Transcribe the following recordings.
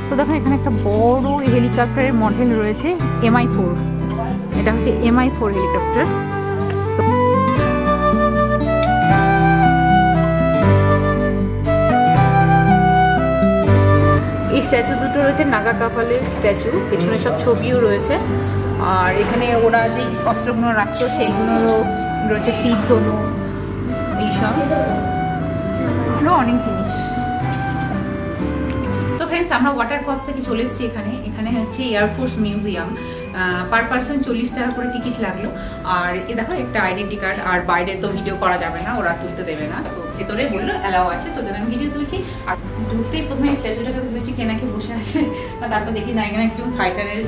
তো দেখো এখানে একটা বড় হেলিকপ্টারের মডেল রয়েছে MI4। এটা হচ্ছে MI4 হেলিকপ্টার। এই স্ট্যাচু দুটো রয়েছে নাগা কাপালের স্ট্যাচু, পেছনে সব ছবিও রয়েছে। আর এখানে ওরা যে অস্ত্রগুলো রাখতো সেইগুলোরও রয়েছে, তীর ধনু এইসব আরও অনেক জিনিস। তো ফ্রেন্ডস, আমরা ওয়াটার ফলস থেকে চলে এসেছি এখানে হচ্ছে এয়ারফোর্স মিউজিয়াম। পার পার্সন 40 টাকা করে টিকিট লাগলো। আর এ দেখো একটা আইডেন্টি কার্ড। আর বাইরে তো ভিডিও করা যাবে না, ওরা তুলতে দেবে না, তো ভেতরে বললো অ্যালাও আছে, তো আমি ভিডিও তুলছি। আর ঢুকতেই প্রথমে স্ট্যাচুটাকে তুলেছি, কেনাকে বসে আছে। তারপর দেখি না এখানে একজন ফাইটারের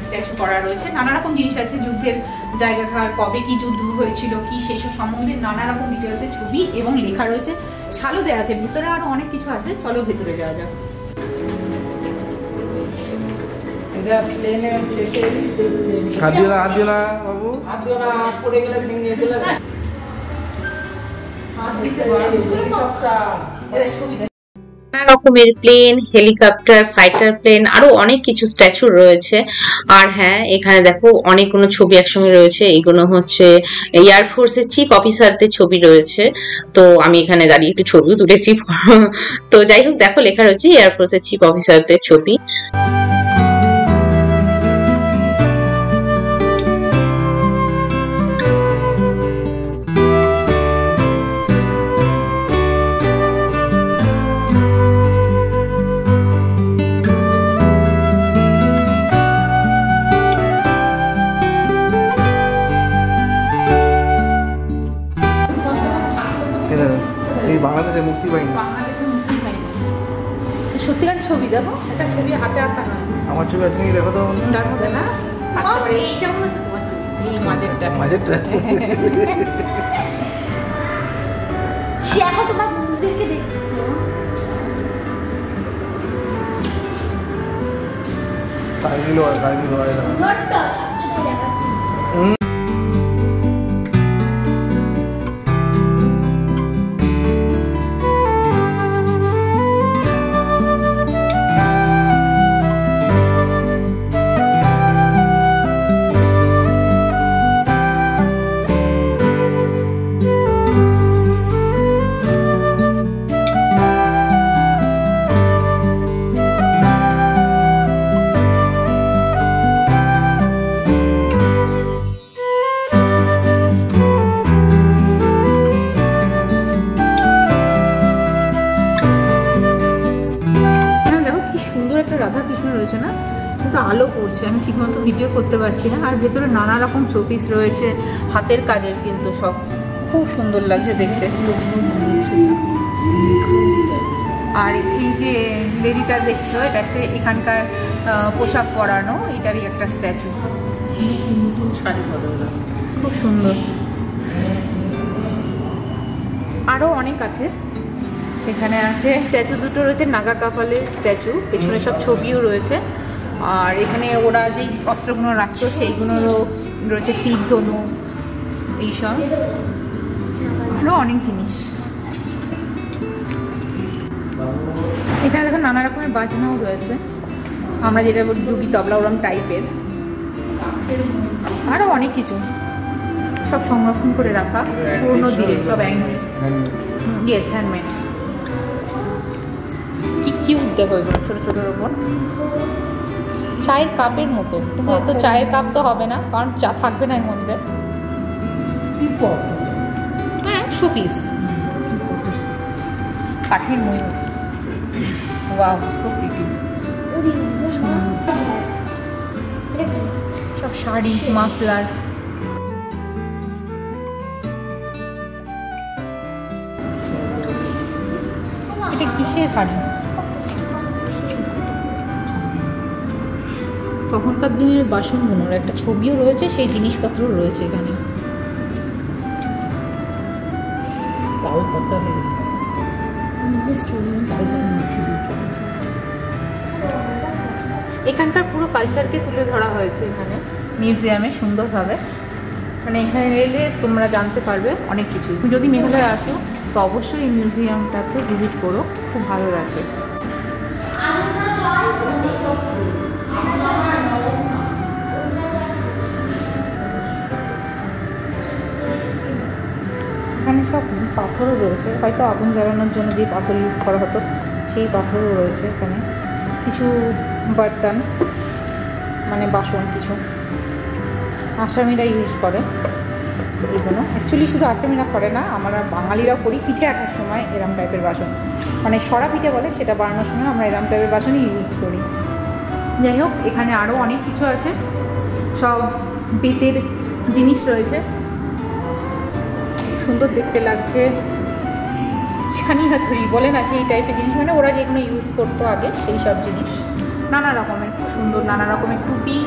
স্ট্যাচু করা রয়েছে। নানা রকম জিনিস আছে, যুদ্ধের জায়গাঘর, কবে কি যুদ্ধ হয়েছিল কি সেই সব সম্বন্ধে নানা রকম ডিটেলসের ছবি এবং লেখা রয়েছে। সালও দেওয়া আছে, ভিতরে আরো অনেক কিছু আছে। চলো ভেতরে যাওয়া যাক। নানা রকমের প্লেন, হেলিকপ্টার, ফাইটার প্লেন, আরো অনেক কিছু স্ট্যাচু রয়েছে। আর হ্যাঁ, এখানে দেখো অনেকগুলো ছবি একসঙ্গে রয়েছে। এগুলো হচ্ছে এয়ারফোর্সের চিফ অফিসারদের ছবি রয়েছে। তো আমি এখানে দাঁড়িয়ে একটু ছবিও তুলেছি। তো যাই হোক, দেখো লেখা রয়েছে এয়ারফোর্সের চিফ অফিসারদের ছবি। বাংলাদেশে মুক্তি পাইনি, সত্যিকার ছবি দেখো, একটা ছবি হাতে হাতে হয়। আমার ছবি আছে নাকি দেখো তো, তার মধ্যে না এইটা মনে হচ্ছে তোমার ছবি, এই মাঝেরটা এখন তোমার বন্ধুদেরকে দেখছো। রাধা কৃষ্ণ রয়েছে না, কিন্তু আলো পড়ছে, আমি ঠিকমতো ভিডিও করতে পারছি না। আর ভেতরে নানা রকম শোপিস রয়েছে, হাতের কাজের, কিন্তু সব খুব সুন্দর লাগছে দেখতে। আর এই যে লেডিটা দেখছো, এটা হচ্ছে এখানকার পোশাক পরানো, এটারই একটা স্ট্যাচু, খুব সুন্দর। আরও অনেক আছে এখানে আছে। স্ট্যাচু দুটো রয়েছে নাগা কাপালের স্ট্যাচু, পেছনে সব ছবিও রয়েছে। আর এখানে ওরা যে অস্ত্রগুলো রাখতো সেইগুলোরও রয়েছে, তীর ধনু এইসব আরও অনেক জিনিস। এখানে দেখো নানা রকমের বাজনাও রয়েছে, আমরা যেটা বলি ডুগি তবলা, ওরম টাইপের। আরও অনেক কিছু, সব সংরক্ষণ করে রাখা পুরোনো দিনের, সব ইয়েস হ্যান্ডমেড। কি কিউট দেখো এগুলো, ছোটো ছোটোর ওপর। চায়ের কাপের মতো, কিন্তু এত চায়ের কাপ তো হবে না, কারণ চা থাকবে না এর মধ্যে। হ্যাঁ, শোপিস, কাঠের ময়ূর। Wow, so pretty. সব শাড়ি, মাফলার। এটা কিসের শাড়ি? তখনকার দিনের বাসনগুলোর একটা ছবিও রয়েছে, সেই জিনিসপত্র রয়েছে এখানে। এখানকার পুরো কালচারকে তুলে ধরা হয়েছে এখানে মিউজিয়ামে সুন্দরভাবে। মানে এখানে এলে তোমরা জানতে পারবে অনেক কিছু। যদি মেঘালয়ে আসো তো অবশ্যই এই মিউজিয়ামটাতে ভিজিট করো, খুব ভালো লাগে। পাথরও রয়েছে, হয়তো আগুন জ্বালানোর জন্য যে পাথর ইউজ করা হতো সেই পাথরও রয়েছে এখানে। কিছু বর্তন মানে বাসন কিছু আসামিরা ইউজ করে এগুলো। অ্যাকচুয়ালি শুধু আসামিরা করে না, আমরা বাঙালিরাও করি। পিঠে আঁকার সময় এরম টাইপের বাসন, মানে সরা পিঠে বলে, সেটা বানানোর সময় আমরা এরম টাইপের বাসনই ইউজ করি। যাই হোক, এখানে আরও অনেক কিছু আছে, সব বেতের জিনিস রয়েছে, সুন্দর দেখতে লাগছে। ছানি হাতুড়ি বলে না, সেই টাইপের জিনিস, মানে ওরা যেগুলো ইউজ করতো আগে সেই সব জিনিস। নানা রকমের সুন্দর, নানা রকমের টুপি।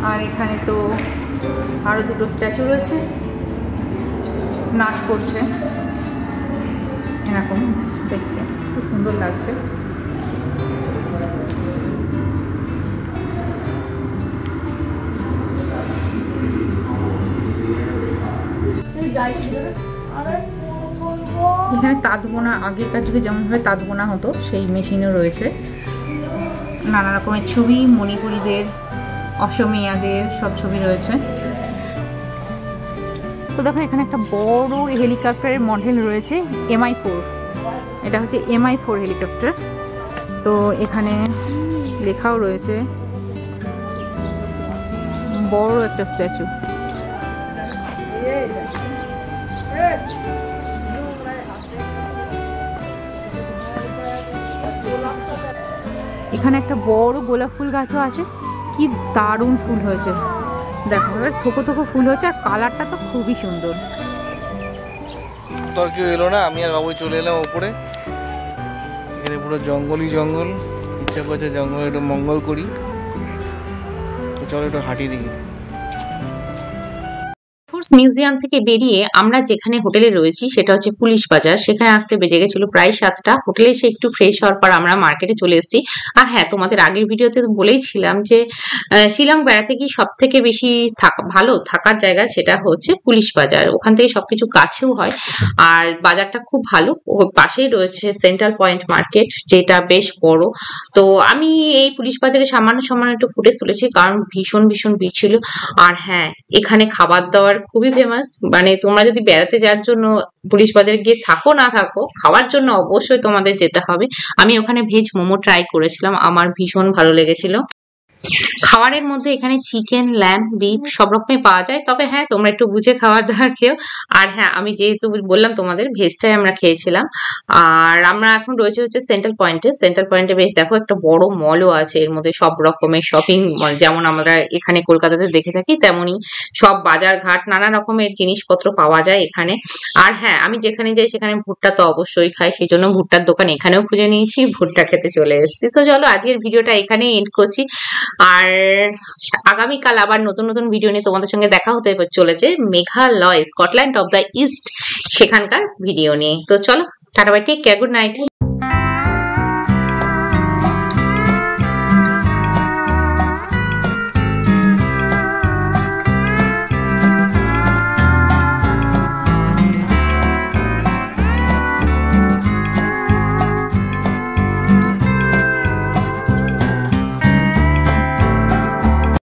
আর এখানে তো আরও দুটো স্ট্যাচু রয়েছে, নাচ করছে, এরকম দেখতে খুব সুন্দর লাগছে। এখানে তাঁত বোনা, আগেকার যুগে যেমনভাবে তাঁত বোনা হতো সেই মেশিনও রয়েছে। নানা রকমের ছবি, মণিপুরীদের, অসমিয়াদের সব ছবি রয়েছে। তো দেখো এখানে একটা বড় হেলিকপ্টারের মডেল রয়েছে, MI4। এটা হচ্ছে MI4 হেলিকপ্টার। তো এখানে লেখাও রয়েছে, বড় একটা স্ট্যাচু। এখানে একটা বড় গোলাপ ফুল গাছও আছে, কি দারুণ ফুল হয়েছে দেখো, থোকো থোকো ফুল হয়েছে, আর কালারটা তো খুবই সুন্দর। তোর কেউ এলো না, আমি আর বাবুই চলে এলাম ওপরে। এখানে পুরো জঙ্গলই জঙ্গল, ইচ্ছা করছে জঙ্গলে একটু মঙ্গল করি। তো চলো একটু হাঁটি দিই। মিউজিয়াম থেকে বেরিয়ে আমরা যেখানে হোটেলে রয়েছি সেটা হচ্ছে পুলিশ বাজার। সেখানে আসতে বেজে গেছিল প্রায় 7টা। হোটেলে এসে একটু ফ্রেশ হওয়ার পর আমরা মার্কেটে চলে এসেছি। আর হ্যাঁ, তোমাদের আগের ভিডিওতে বলেইছিলাম যে শিলং বেড়াতে গিয়ে সব থেকে বেশি ভালো থাকার জায়গা সেটা হচ্ছে পুলিশ বাজার। ওখান থেকে সবকিছু কাছেও হয়, আর বাজারটা খুব ভালো। ওর পাশেই রয়েছে সেন্ট্রাল পয়েন্ট মার্কেট, যেটা বেশ বড়। তো আমি এই পুলিশ বাজারে সামান্য একটু ফুটেজ তুলেছি, কারণ ভীষণ ভিড় ছিল। আর হ্যাঁ, এখানে খাবার দাবার খুবই ফেমাস। মানে তোমরা যদি বেড়াতে যাওয়ার জন্য পুলিশ বাজারে গিয়ে থাকো না থাকো, খাওয়ার জন্য অবশ্যই তোমাদের যেতে হবে। আমি ওখানে ভেজ মোমো ট্রাই করেছিলাম, আমার ভীষণ ভালো লেগেছিল। খাবারের মধ্যে এখানে চিকেন, ল্যাম্ব, বিফ সব রকমই পাওয়া যায়। তবে হ্যাঁ, তোমরা একটু বুঝে খাবার দাবার খেও। আর হ্যাঁ, আমি যেহেতু বললাম তোমাদের, ভেজটাই আমরা খেয়েছিলাম। আর আমরা এখন রয়েছে হচ্ছে সেন্ট্রাল পয়েন্টে বেশ দেখো একটা বড় মলও আছে, এর মধ্যে সব রকমের শপিং মল, যেমন আমরা এখানে কলকাতাতে দেখে থাকি তেমনই সব বাজার ঘাট, নানা রকমের জিনিসপত্র পাওয়া যায় এখানে। আর হ্যাঁ, আমি যেখানে যাই সেখানে ভুট্টা তো অবশ্যই খাই, সেই জন্য ভুট্টার দোকান এখানেও খুঁজে নিয়েছি, ভুট্টা খেতে চলে এসেছি। তো চলো আজকের ভিডিওটা এখানেই এন্ড করছি। আর আগামীকাল আবার নতুন ভিডিও নিয়ে তোমাদের সঙ্গে দেখা হতে চলেছে Meghalaya, Scotland of the east, সেখানকার ভিডিও নিয়ে। তো চলো, tata bye, take care, good night.